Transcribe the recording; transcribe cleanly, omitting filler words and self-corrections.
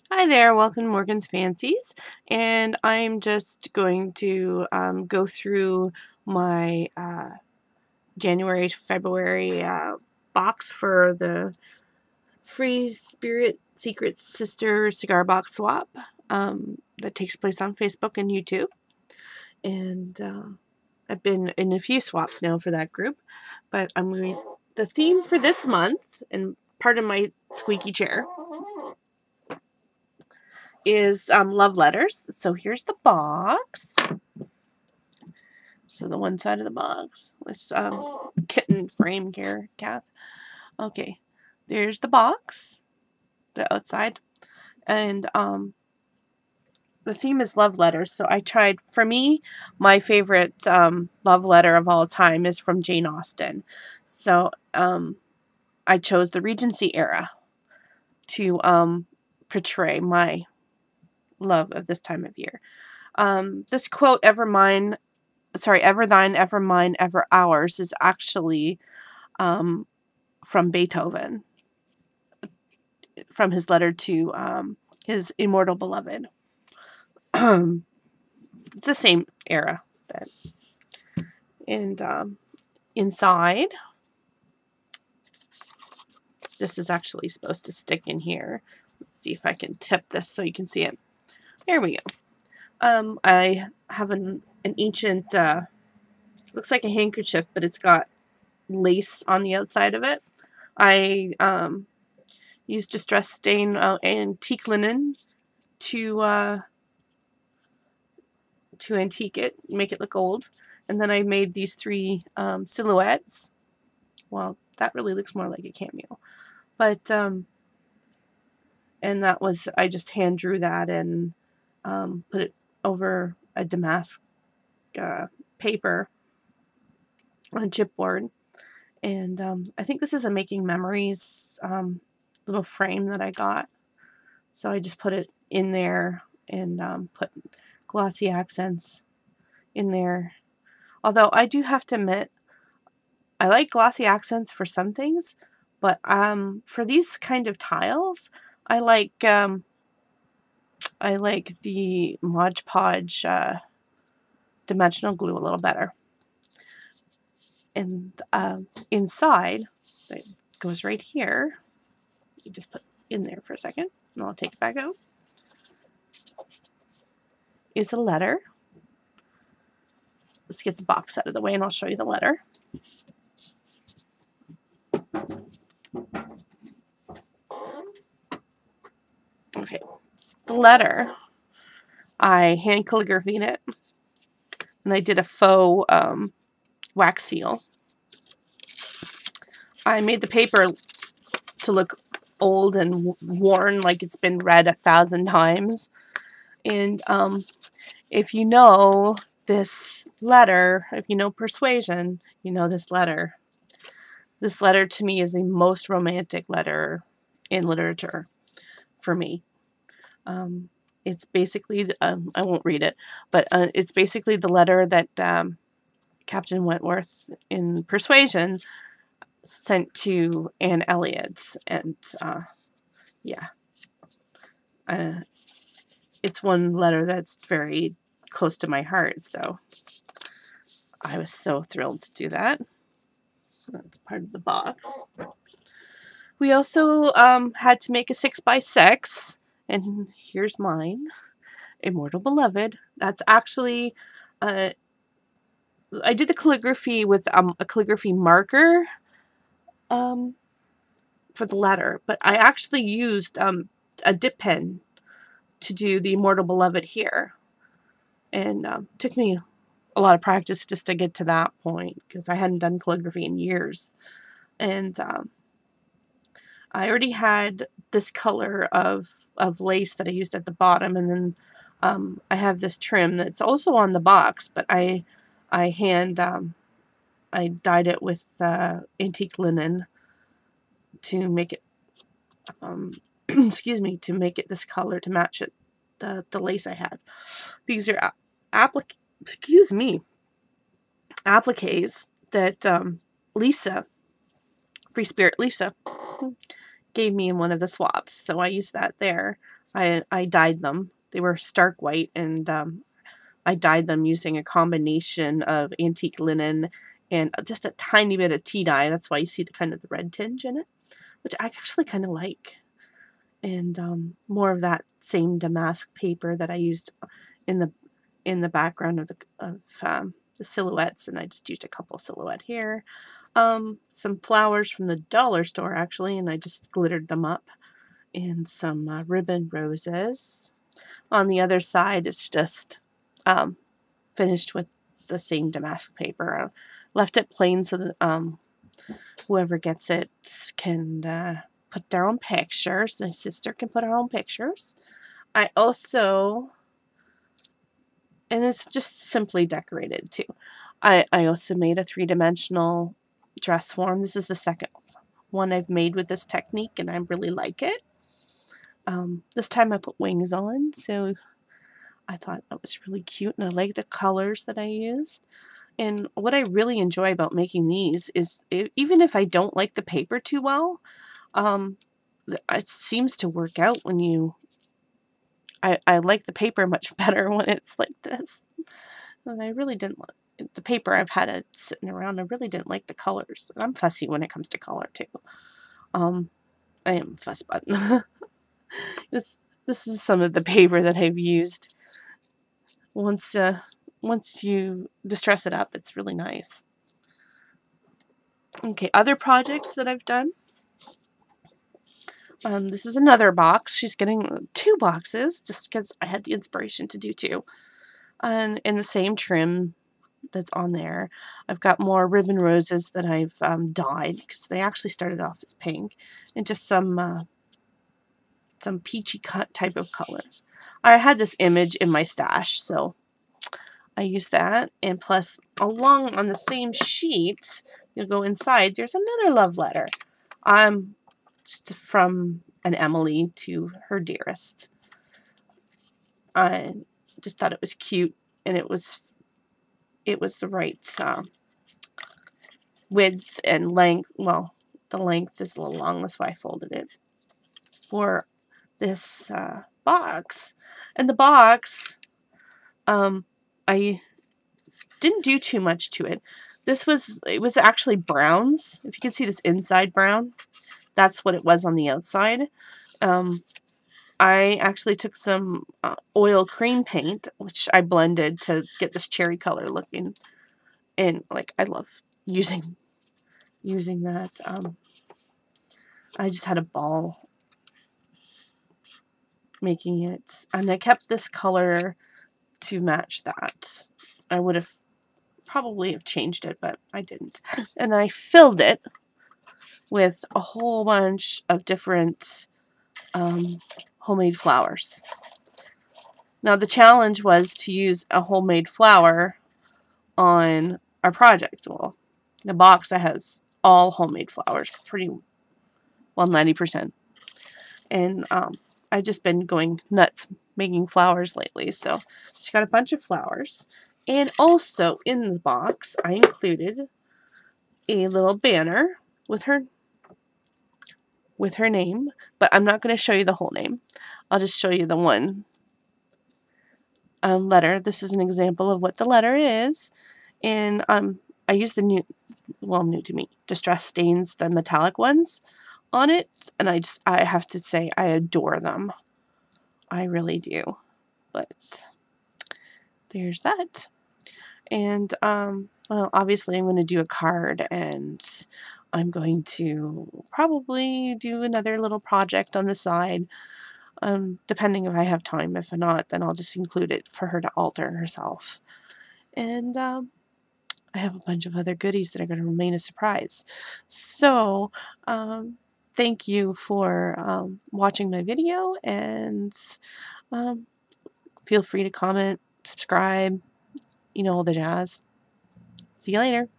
Hi there, welcome to Morgan's Fancies, and I'm just going to go through my January, February box for the Freespirit Secret Sister cigar box swap that takes place on Facebook and YouTube. And I've been in a few swaps now for that group, but the theme for this month, and part of my squeaky chair, is love letters. So here's the box. So the one side of the box. Let's kitten frame here, Kath. Okay, there's the box, the outside, and the theme is love letters. So I tried. For me, my favorite love letter of all time is from Jane Austen. So I chose the Regency era to portray my love of this time of year. This quote, ever thine, ever mine, ever ours, is actually from Beethoven, from his letter to his immortal beloved. It's the same era. And inside, this is actually supposed to stick in here. Let's see if I can tip this so you can see it. There we go. I have an ancient, looks like a handkerchief, but it's got lace on the outside of it. I used distress stain antique linen to antique it, make it look old, and then I made these three silhouettes. Well, that really looks more like a cameo, but and that was, I just hand drew that and put it over a damask paper on a chipboard. And I think this is a Making Memories little frame that I got. So I just put it in there and put glossy accents in there. Although I do have to admit, I like glossy accents for some things, but for these kind of tiles, I like the Mod Podge dimensional glue a little better. And inside, it goes right here. You just put in there for a second, and I'll take it back out. Is a letter. Let's get the box out of the way, and I'll show you the letter. Okay, the letter, I hand calligraphied it, and I did a faux wax seal. I made the paper to look old and worn, like it's been read 1,000 times. And if you know this letter, if you know persuasion, you know this letter. This letter to me is the most romantic letter in literature for me. It's basically, I won't read it, but it's basically the letter that Captain Wentworth in Persuasion sent to Anne Elliot. And yeah, it's one letter that's very close to my heart, so I was so thrilled to do that. That's part of the box. We also had to make a 6x6, and here's mine, Immortal Beloved. That's actually, I did the calligraphy with a calligraphy marker for the letter, but I actually used a dip pen to do the Immortal Beloved here. And took me a lot of practice just to get to that point, because I hadn't done calligraphy in years. And I already had this color of lace that I used at the bottom, and then I have this trim that's also on the box, but I dyed it with antique linen to make it excuse me, to make it this color to match it, the lace I had. These are appliques that Lisa, Freespirit Lisa, gave me in one of the swaps, so I used that there. I dyed them. They were stark white, and I dyed them using a combination of antique linen and just a tiny bit of tea dye. That's why you see the kind of the red tinge in it, which I actually kind of like. And more of that same damask paper that I used in the background of the silhouettes, and I just used a couple silhouette here. Some flowers from the dollar store actually, and I just glittered them up, and some ribbon roses. On the other side, it's just finished with the same damask paper. I left it plain so that whoever gets it can put their own pictures. My sister can put her own pictures. I also, and it's just simply decorated too. I also made a 3-dimensional dress form. This is the second one I've made with this technique, and I really like it. This time I put wings on, so I thought that was really cute, and I like the colors that I used. And what I really enjoy about making these is, even if I don't like the paper too well, it seems to work out when you... I like the paper much better when it's like this. And I really didn't like the paper. I've had it sitting around. I really didn't like the colors. I'm fussy when it comes to color too. I am a fuss button. This is some of the paper that I've used. Once you distress it up, it's really nice. Okay, other projects that I've done. This is another box. She's getting 2 boxes just because I had the inspiration to do 2. And in the same trim that's on there, I've got more ribbon roses that I've dyed, because they actually started off as pink, and just some peachy cut type of colors. I had this image in my stash, so I used that. And plus, along on the same sheet, you'll go inside, there's another love letter. Just from an Emily to her dearest. I just thought it was cute, and it was the right width and length. Well, the length is a little long, that's why I folded it for this box. And the box, I didn't do too much to it. It was actually browns. If you can see this inside brown, that's what it was on the outside. I actually took some oil cream paint, which I blended to get this cherry color looking. And like, I love using that. I just had a ball making it, and I kept this color to match that. I would have probably have changed it, but I didn't. And I filled it with a whole bunch of different homemade flowers. Now the challenge was to use a homemade flower on our project. Well, the box that has all homemade flowers, pretty well 90%. And I've just been going nuts making flowers lately. So she got a bunch of flowers. And also in the box, I included a little banner with her name, but I'm not going to show you the whole name. I'll just show you the one letter. This is an example of what the letter is. And I used the new to me, Distress Stains, the metallic ones on it. And I have to say, I adore them. I really do. But there's that. And well, obviously I'm going to do a card, and I'm going to probably do another little project on the side, depending if I have time. If not, then I'll just include it for her to alter herself. And I have a bunch of other goodies that are going to remain a surprise. So thank you for watching my video, and feel free to comment, subscribe, you know, all the jazz. See you later.